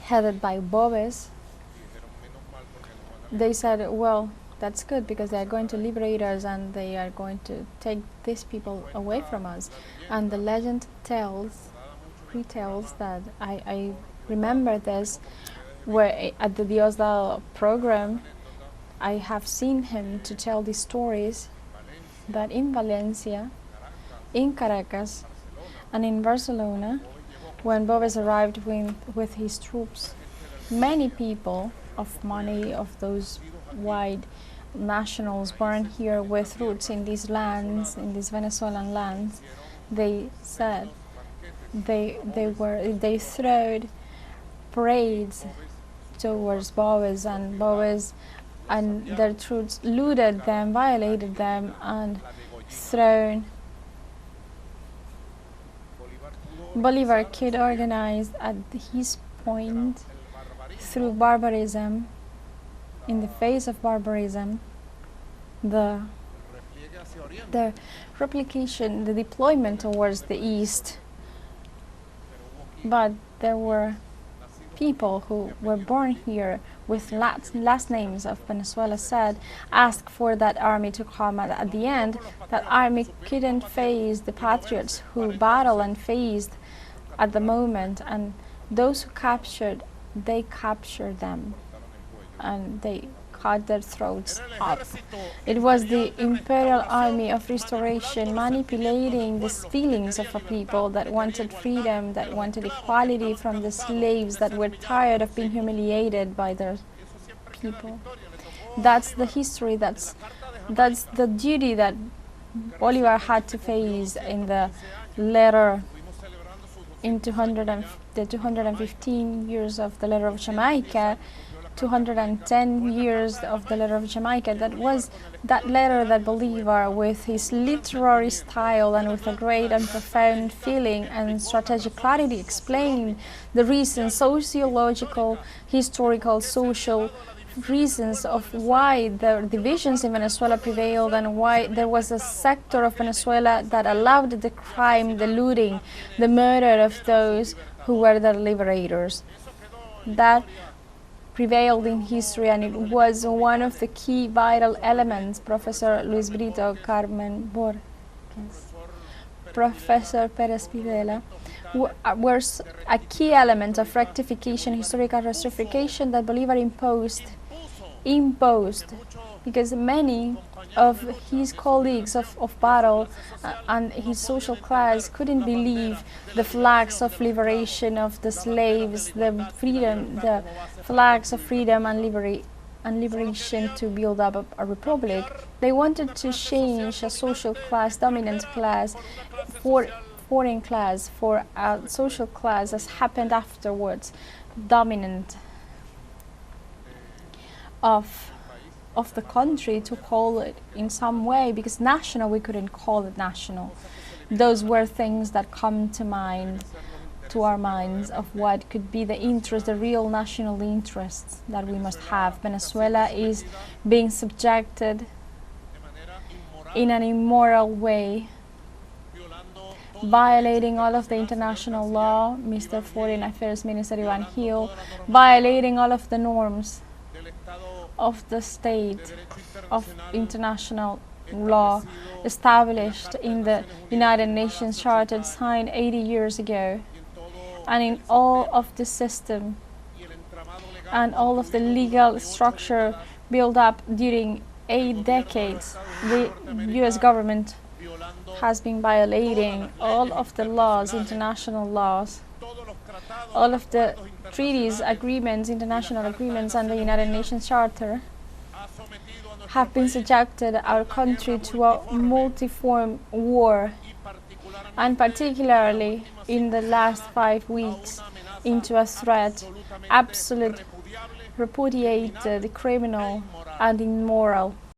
headed by Boves. They said, well, that's good because they are going to liberate us and they are going to take these people away from us. And the legend retells that I remember this, where at the Diosdado program, I have seen him to tell these stories that in Valencia, in Caracas, and in Barcelona, when Boves arrived with his troops, many people of money, of those white nationals born here with roots in these lands, in these Venezuelan lands, they said they throwed parades towards Boves, and their troops looted them, violated them, and thrown. Bolivar could organize at his point through barbarism, in the face of barbarism, the replication, the deployment towards the east. But there were people who were born here with last names of Venezuela said, asked for that army to come. At the end, that army couldn't face the patriots who battled and faced at the moment, and those who captured, they captured them and they cut their throats up. It was the imperial army of restoration manipulating the feelings of a people that wanted freedom, that wanted equality from the slaves, that were tired of being humiliated by their people. That's the history, that's the duty that Bolivar had to face in the letter in the 215 years of the letter of Jamaica, 210 years of the letter of Jamaica. That was that letter that Bolivar, with his literary style and with a great and profound feeling and strategic clarity, explained the reasons, sociological, historical, social reasons of why the divisions in Venezuela prevailed and why there was a sector of Venezuela that allowed the crime, the looting, the murder of those who were the liberators. That prevailed in history, and it was one of the key vital elements. Professor Luis Brito, Carmen Borges, Professor Perez Pidela, were a key element of rectification, historical rectification that Bolivar imposed, because many of his colleagues of battle and his social class couldn't believe the flags of liberation of the slaves, the freedom, the flags of freedom and liberation to build up a republic. They wanted to change a social class, dominant class, for foreign class, for a social class, as happened afterwards, dominant of the country, to call it in some way, because national, we couldn't call it national. Those were things that come to our minds of what could be the interest, the real national interests that we must have. Venezuela is being subjected in an immoral way, violating all of the international law, Mr. Foreign Affairs Minister Ivan Hill, violating all of the norms of the state, of international law established in the United Nations Charter signed 80 years ago, and in all of the system and all of the legal structure built up during 8 decades. The US government has been violating all of the laws, international laws, all of the treaties, agreements, international agreements, and the United Nations Charter have been subjected our country to a multi-form war, and particularly in the last 5 weeks into a threat, absolute, repudiated, criminal and immoral